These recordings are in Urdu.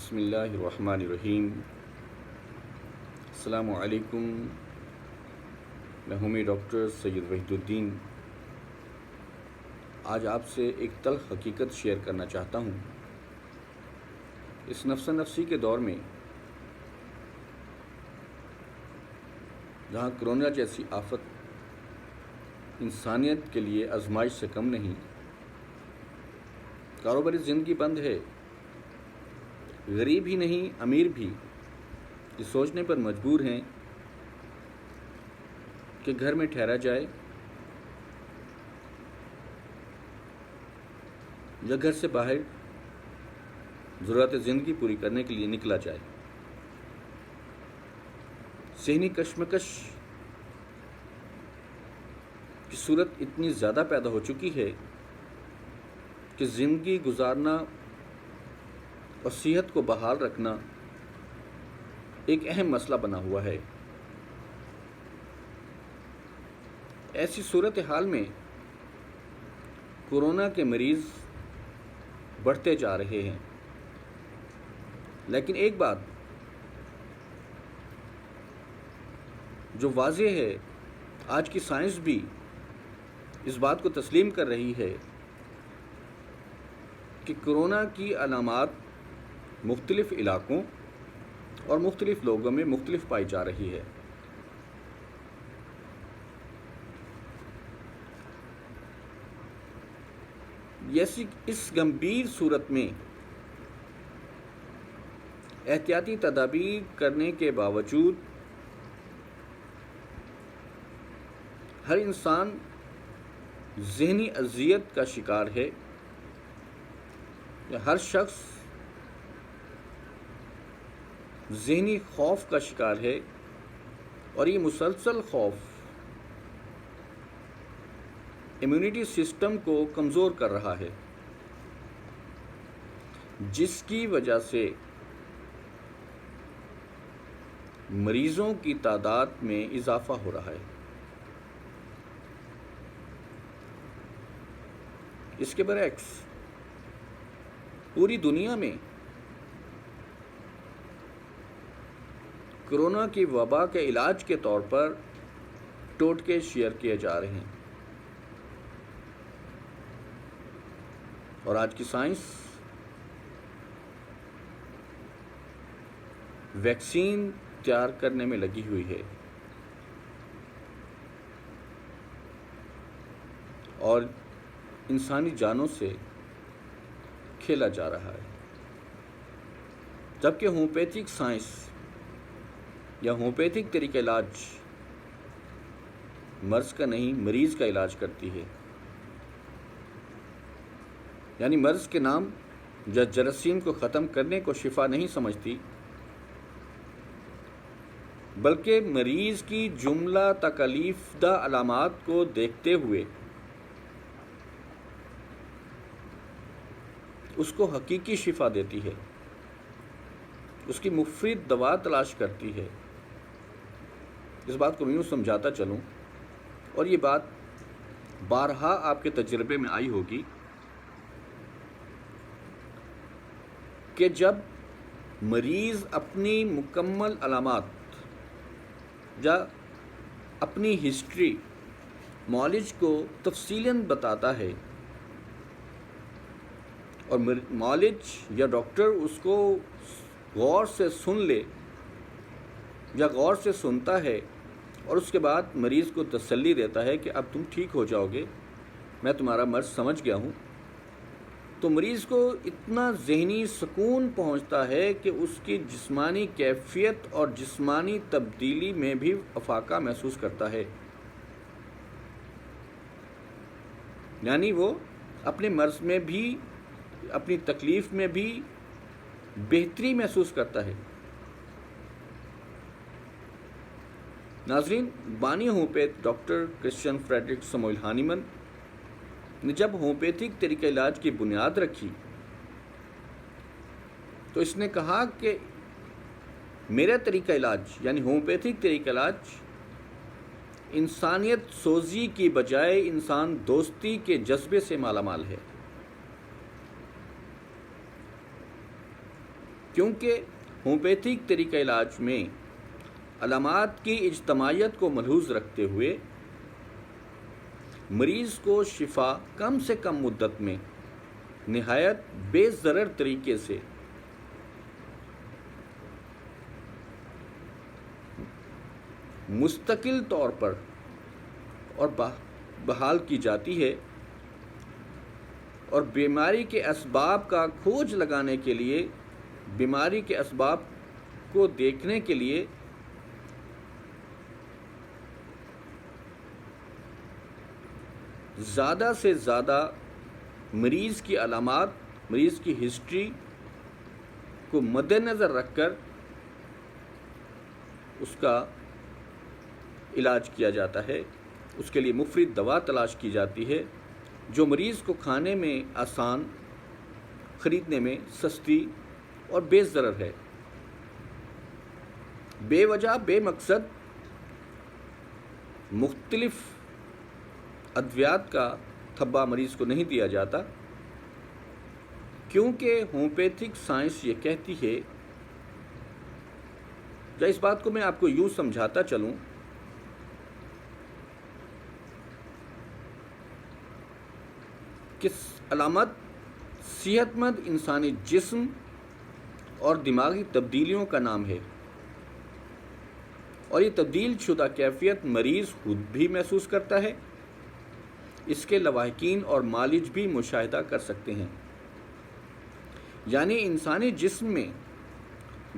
بسم اللہ الرحمن الرحیم۔ السلام علیکم، میں ہوں ڈاکٹر سید وحید الدین۔ آج آپ سے ایک تلخ حقیقت شیئر کرنا چاہتا ہوں۔ اس نفس نفسی کے دور میں جہاں کرونا جیسی آفت انسانیت کے لیے آزمائش سے کم نہیں، کاروباری زندگی بند ہے، غریب ہی نہیں امیر بھی یہ سوچنے پر مجبور ہیں کہ گھر میں ٹھہرا جائے یا گھر سے باہر ضرورت زندگی پوری کرنے کے لیے نکلا جائے۔ ذہنی کشمکش کی صورت اتنی زیادہ پیدا ہو چکی ہے کہ زندگی گزارنا اور صحت کو بحال رکھنا ایک اہم مسئلہ بنا ہوا ہے۔ ایسی صورتحال میں کورونا کے مریض بڑھتے جا رہے ہیں، لیکن ایک بات جو واضح ہے، آج کی سائنس بھی اس بات کو تسلیم کر رہی ہے کہ کورونا کی علامات مختلف علاقوں اور مختلف لوگوں میں مختلف پائی جا رہی ہے۔ اس گمبھیر صورت میں احتیاطی تدابیر کرنے کے باوجود ہر انسان ذہنی اذیت کا شکار ہے، یا ہر شخص ذہنی خوف کا شکار ہے، اور یہ مسلسل خوف امیونٹی سسٹم کو کمزور کر رہا ہے، جس کی وجہ سے مریضوں کی تعداد میں اضافہ ہو رہا ہے۔ اس کے برعکس پوری دنیا میں کورونا کی وبا کے علاج کے طور پر ٹوٹکے شیئر کیے جا رہے ہیں، اور آج کی سائنس ویکسین تیار کرنے میں لگی ہوئی ہے، اور انسانی جانوں سے کھیلا جا رہا ہے، جبکہ ہومیوپیتھک سائنس یا ہومیوپیتھک طریقہ علاج مرض کا نہیں مریض کا علاج کرتی ہے، یعنی مرض کے نام یا جراثیم کو ختم کرنے کو شفا نہیں سمجھتی، بلکہ مریض کی جملہ تکلیف دہ علامات کو دیکھتے ہوئے اس کو حقیقی شفا دیتی ہے، اس کی مفید دوا تلاش کرتی ہے۔ اس بات کو میں یوں سمجھاتا چلوں، اور یہ بات بارہا آپ کے تجربے میں آئی ہوگی کہ جب مریض اپنی مکمل علامات یا اپنی ہسٹری معالج کو تفصیلاً بتاتا ہے، اور معالج یا ڈاکٹر اس کو غور سے سن لے یا غور سے سنتا ہے، اور اس کے بعد مریض کو تسلی دیتا ہے کہ اب تم ٹھیک ہو جاؤ گے، میں تمہارا مرض سمجھ گیا ہوں، تو مریض کو اتنا ذہنی سکون پہنچتا ہے کہ اس کی جسمانی کیفیت اور جسمانی تبدیلی میں بھی افاقہ محسوس کرتا ہے، یعنی وہ اپنے مرض میں بھی اپنی تکلیف میں بھی بہتری محسوس کرتا ہے۔ ناظرین، بانی homoeopath doctor Christian Friedrich Samuel Hahnemann نے جب ہومیوپیتھک طریقہ علاج کی بنیاد رکھی تو اس نے کہا کہ میرا طریقہ علاج یعنی ہومیوپیتھک طریقہ علاج انسانیت سوزی کی بجائے انسان دوستی کے جذبے سے مالا مال ہے۔ کیونکہ ہومیوپیتھک طریقہ علاج میں علامات کی اجتماعیت کو ملحوظ رکھتے ہوئے مریض کو شفا کم سے کم مدت میں نہایت بے ضرر طریقے سے مستقل طور پر اور بحال کی جاتی ہے، اور بیماری کے اسباب کا کھوج لگانے کے لیے، بیماری کے اسباب کو دیکھنے کے لیے زیادہ سے زیادہ مریض کی علامات، مریض کی ہسٹری کو مد نظر رکھ کر اس کا علاج کیا جاتا ہے، اس کے لیے مفید دوا تلاش کی جاتی ہے جو مریض کو کھانے میں آسان، خریدنے میں سستی اور بے ضرر ہے۔ بے وجہ بے مقصد مختلف ادویات کا تھبہ مریض کو نہیں دیا جاتا، کیونکہ ہومیوپیتھک سائنس یہ کہتی ہے، یا اس بات کو میں آپ کو یوں سمجھاتا چلوں کہ علامت صحت مند انسانی جسم اور دماغی تبدیلیوں کا نام ہے، اور یہ تبدیل شدہ کیفیت مریض خود بھی محسوس کرتا ہے، اس کے لواحقین اور معالج بھی مشاہدہ کر سکتے ہیں۔ یعنی انسانی جسم میں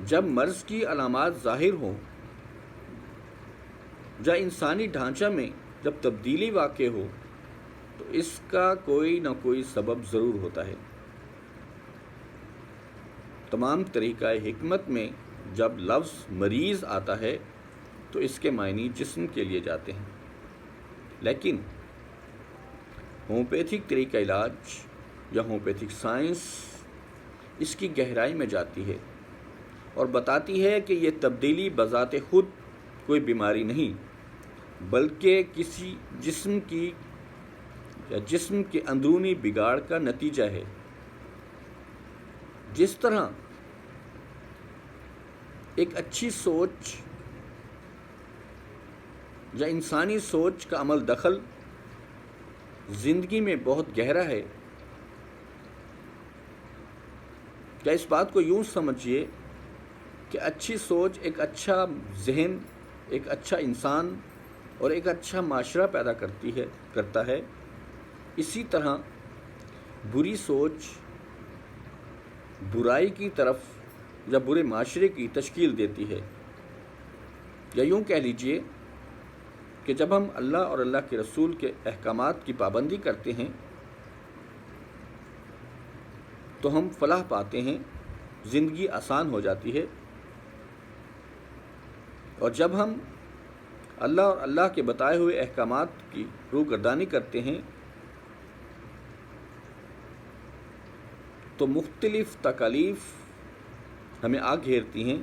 جب مرض کی علامات ظاہر ہوں یا انسانی ڈھانچہ میں جب تبدیلی واقع ہو تو اس کا کوئی نہ کوئی سبب ضرور ہوتا ہے۔ تمام طریقہ حکمت میں جب لفظ مریض آتا ہے تو اس کے معنی جسم کے لیے جاتے ہیں، لیکن ہومیوپیتھک طریقہ علاج یا ہومیوپیتھک سائنس اس کی گہرائی میں جاتی ہے اور بتاتی ہے کہ یہ تبدیلی بذات خود کوئی بیماری نہیں، بلکہ کسی جسم کے اندرونی بگاڑ کا نتیجہ ہے۔ جس طرح ایک اچھی سوچ یا انسانی سوچ کا عمل دخل زندگی میں بہت گہرا ہے، کیا اس بات کو یوں سمجھیے کہ اچھی سوچ ایک اچھا ذہن، ایک اچھا انسان اور ایک اچھا معاشرہ پیدا کرتا ہے، اسی طرح بری سوچ برائی کی طرف یا برے معاشرے کی تشکیل دیتی ہے۔ یا یوں کہہ لیجئے کہ جب ہم اللہ اور اللہ کے رسول کے احکامات کی پابندی کرتے ہیں تو ہم فلاح پاتے ہیں، زندگی آسان ہو جاتی ہے، اور جب ہم اللہ اور اللہ کے بتائے ہوئے احکامات کی روگردانی کرتے ہیں تو مختلف تکالیف ہمیں آ گھیرتی ہیں۔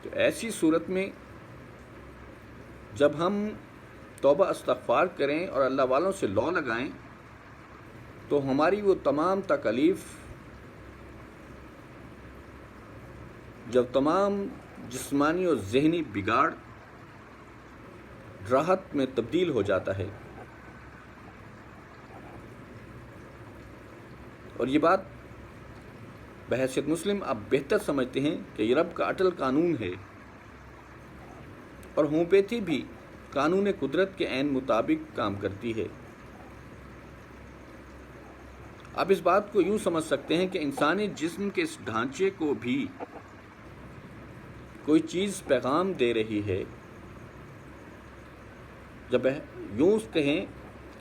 تو ایسی صورت میں جب ہم توبہ استغفار کریں اور اللہ والوں سے لو لگائیں تو ہماری وہ تمام تکالیف، جب تمام جسمانی اور ذہنی بگاڑ راحت میں تبدیل ہو جاتا ہے۔ اور یہ بات بحیثیت مسلم آپ بہتر سمجھتے ہیں کہ یہ رب کا اٹل قانون ہے، اور ہومیوپیتھی بھی قانون قدرت کے عین مطابق کام کرتی ہے۔ آپ اس بات کو یوں سمجھ سکتے ہیں کہ انسانی جسم کے اس ڈھانچے کو بھی کوئی چیز پیغام دے رہی ہے، جب یوں کہیں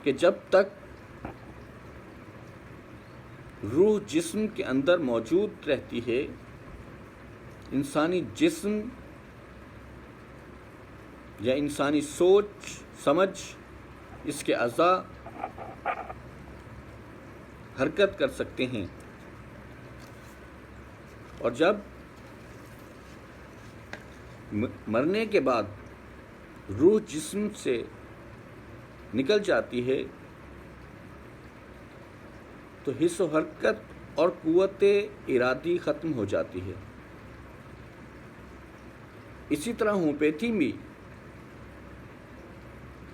کہ جب تک روح جسم کے اندر موجود رہتی ہے، انسانی جسم یا انسانی سوچ سمجھ، اس کے اعضاء حرکت کر سکتے ہیں، اور جب مرنے کے بعد روح جسم سے نکل جاتی ہے تو حس و حرکت اور قوت ارادی ختم ہو جاتی ہے۔ اسی طرح ہومیوپیتھی میں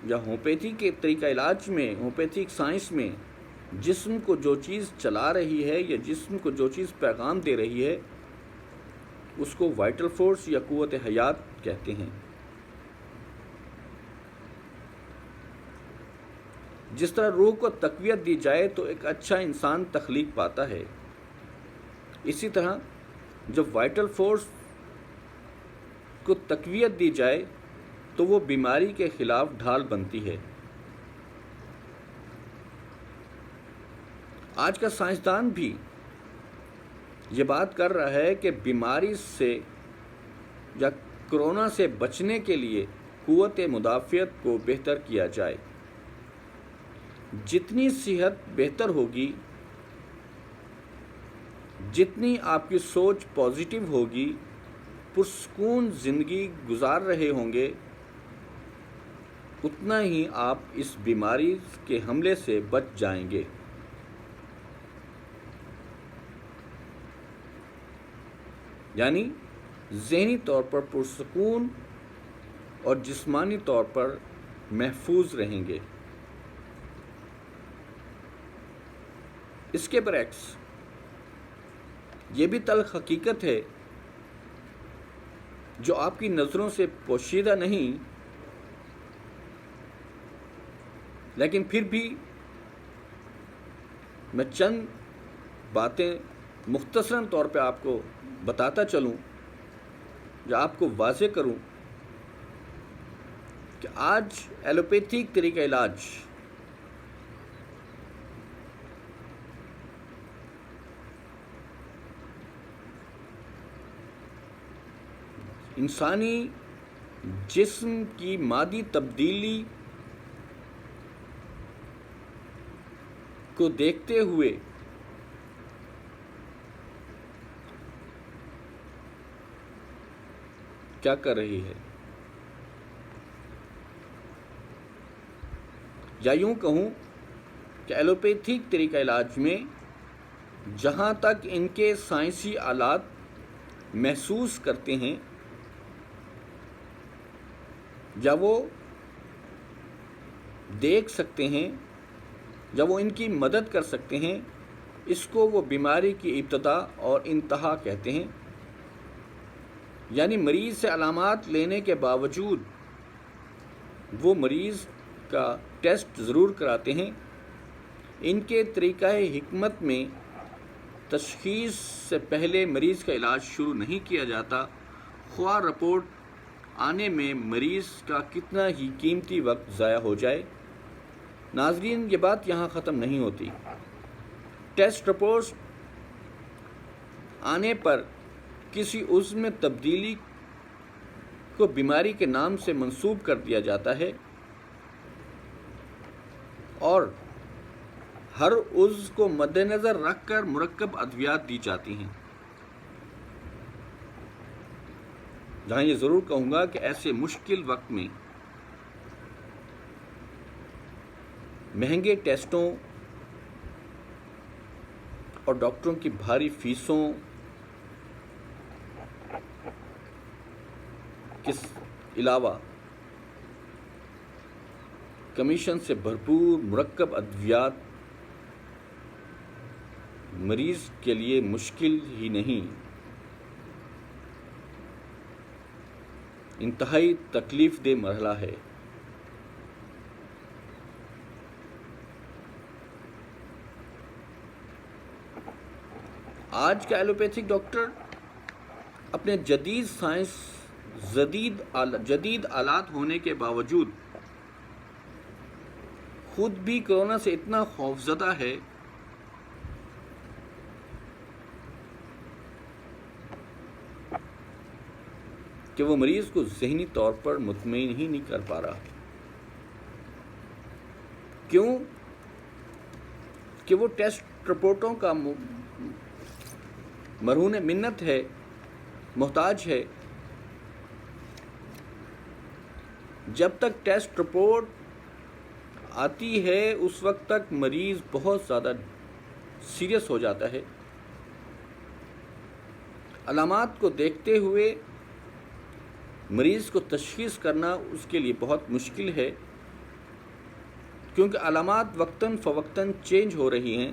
یا ہومیوپیتھی کے طریقہ علاج میں، ہومیوپیتھک سائنس میں جسم کو جو چیز چلا رہی ہے یا جسم کو جو چیز پیغام دے رہی ہے اس کو وائٹل فورس یا قوت حیات کہتے ہیں۔ جس طرح روح کو تقویت دی جائے تو ایک اچھا انسان تخلیق پاتا ہے، اسی طرح جب وائٹل فورس کو تقویت دی جائے تو وہ بیماری کے خلاف ڈھال بنتی ہے۔ آج کا سائنسدان بھی یہ بات کر رہا ہے کہ بیماری سے یا کرونا سے بچنے کے لیے قوت مدافعت کو بہتر کیا جائے۔ جتنی صحت بہتر ہوگی، جتنی آپ کی سوچ پازیٹیو ہوگی، پرسکون زندگی گزار رہے ہوں گے، اتنا ہی آپ اس بیماری کے حملے سے بچ جائیں گے۔ یعنی ذہنی طور پر پرسکون اور جسمانی طور پر محفوظ رہیں گے۔ اس کے برعکس یہ بھی تلخ حقیقت ہے جو آپ کی نظروں سے پوشیدہ نہیں، لیکن پھر بھی میں چند باتیں مختصراً طور پہ آپ کو بتاتا چلوں یا آپ کو واضح کروں کہ آج ایلوپیتھک طریقہ علاج انسانی جسم کی مادی تبدیلی کو دیکھتے ہوئے کیا کر رہی ہے، یا یوں کہوں کہ ایلوپیتھک طریقہ علاج میں جہاں تک ان کے سائنسی آلات محسوس کرتے ہیں یا وہ دیکھ سکتے ہیں یا وہ ان کی مدد کر سکتے ہیں، اس کو وہ بیماری کی ابتدا اور انتہا کہتے ہیں۔ یعنی مریض سے علامات لینے کے باوجود وہ مریض کا ٹیسٹ ضرور کراتے ہیں۔ ان کے طریقہ حکمت میں تشخیص سے پہلے مریض کا علاج شروع نہیں کیا جاتا، خواہ رپورٹ آنے میں مریض کا کتنا ہی قیمتی وقت ضائع ہو جائے۔ ناظرین، یہ بات یہاں ختم نہیں ہوتی۔ ٹیسٹ رپورٹ آنے پر کسی عضو میں تبدیلی کو بیماری کے نام سے منسوب کر دیا جاتا ہے اور ہر عضو کو مد نظر رکھ کر مرکب ادویات دی جاتی ہیں۔ جہاں یہ ضرور کہوں گا کہ ایسے مشکل وقت میں مہنگے ٹیسٹوں اور ڈاکٹروں کی بھاری فیسوں کے علاوہ کمیشن سے بھرپور مرکب ادویات مریض کے لیے مشکل ہی نہیں، انتہائی تکلیف دہ مرحلہ ہے۔ آج کا ایلوپیتھک ڈاکٹر اپنے جدید سائنس، جدید آلات ہونے کے باوجود خود بھی کرونا سے اتنا خوفزدہ ہے کہ وہ مریض کو ذہنی طور پر مطمئن ہی نہیں کر پا رہا۔ کیوں؟ کہ وہ ٹیسٹ رپورٹوں کا مرہون منت ہے، محتاج ہے۔ جب تک ٹیسٹ رپورٹ آتی ہے اس وقت تک مریض بہت زیادہ سیریس ہو جاتا ہے۔ علامات کو دیکھتے ہوئے مریض کو تشخیص کرنا اس کے لیے بہت مشکل ہے، کیونکہ علامات وقتاً فوقتاً چینج ہو رہی ہیں،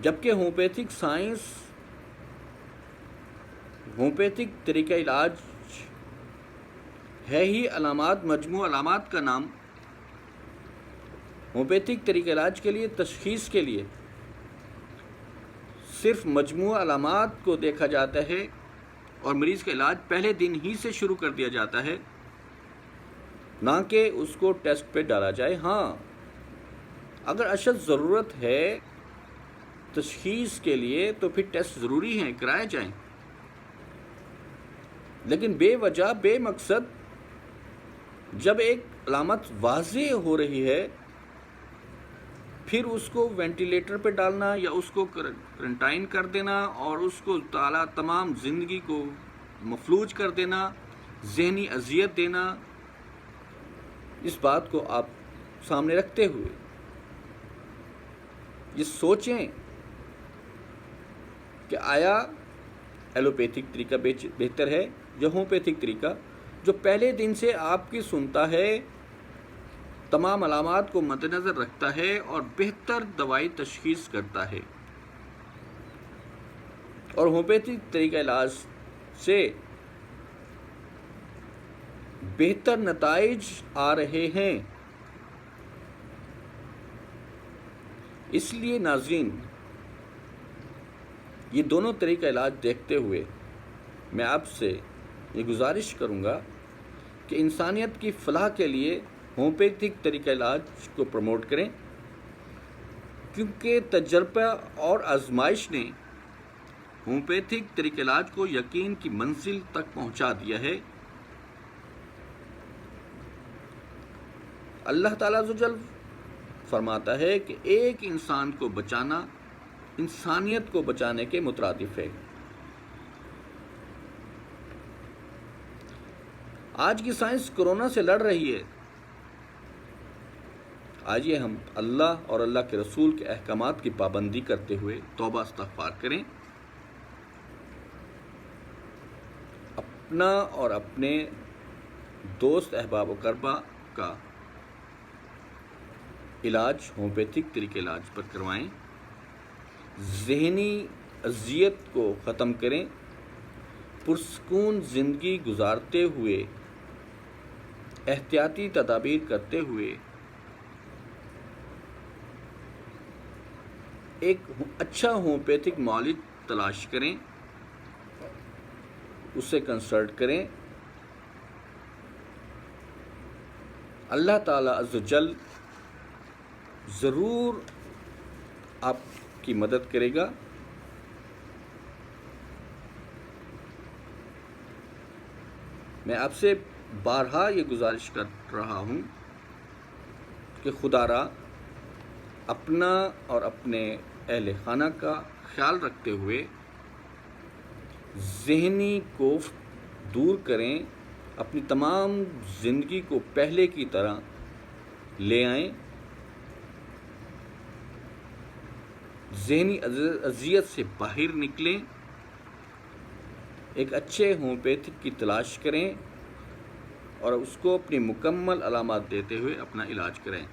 جبکہ ہومیوپیتھک سائنس، ہومیوپیتھک طریقہ علاج ہے ہی علامات، مجموعہ علامات کا نام۔ ہومیوپیتھک طریقہ علاج کے لیے تشخیص کے لیے صرف مجموعہ علامات کو دیکھا جاتا ہے اور مریض کا علاج پہلے دن ہی سے شروع کر دیا جاتا ہے، نہ کہ اس کو ٹیسٹ پہ ڈالا جائے۔ ہاں، اگر اشد ضرورت ہے تشخیص کے لیے تو پھر ٹیسٹ ضروری ہیں، کرائے جائیں، لیکن بے وجہ بے مقصد جب ایک علامت واضح ہو رہی ہے پھر اس کو وینٹیلیٹر پہ ڈالنا یا اس کو کرنٹائن کر دینا اور اس کو تمام زندگی کو مفلوج کر دینا، ذہنی اذیت دینا، اس بات کو آپ سامنے رکھتے ہوئے یہ سوچیں کہ آیا ایلوپیتھک طریقہ بہتر ہے یا ہومیوپیتھک طریقہ، جو پہلے دن سے آپ کی سنتا ہے، تمام علامات کو مد نظر رکھتا ہے اور بہتر دوائی تشخیص کرتا ہے۔ اور ہومیوپیتھک طریقہ علاج سے بہتر نتائج آ رہے ہیں۔ اس لیے ناظرین، یہ دونوں طریقہ علاج دیکھتے ہوئے میں آپ سے یہ گزارش کروں گا کہ انسانیت کی فلاح کے لیے ہومیوپیتھک طریقہ علاج کو پروموٹ کریں، کیونکہ تجربہ اور آزمائش نے ہومیوپیتھک طریقہ علاج کو یقین کی منزل تک پہنچا دیا ہے۔ اللہ تعالیٰ عز و جل فرماتا ہے کہ ایک انسان کو بچانا انسانیت کو بچانے کے مترادف ہے۔ آج کی سائنس کرونا سے لڑ رہی ہے، آئیے ہم اللہ اور اللہ کے رسول کے احکامات کی پابندی کرتے ہوئے توبہ استغفار کریں، اپنا اور اپنے دوست احباب و قربا کا علاج ہومیوپیتھک طریقے علاج پر کروائیں، ذہنی اذیت کو ختم کریں، پرسکون زندگی گزارتے ہوئے، احتیاطی تدابیر کرتے ہوئے ایک اچھا ہومیوپیتھک معالج تلاش کریں، اس سے کنسلٹ کریں۔ اللہ تعالیٰ عز و جل ضرور آپ کی مدد کرے گا۔ میں آپ سے بارہا یہ گزارش کر رہا ہوں کہ خدا را اپنا اور اپنے اہل خانہ کا خیال رکھتے ہوئے ذہنی کوفت دور کریں، اپنی تمام زندگی کو پہلے کی طرح لے آئیں، ذہنی اذیت سے باہر نکلیں، ایک اچھے ہومیوپیتھک کی تلاش کریں اور اس کو اپنی مکمل علامات دیتے ہوئے اپنا علاج کریں۔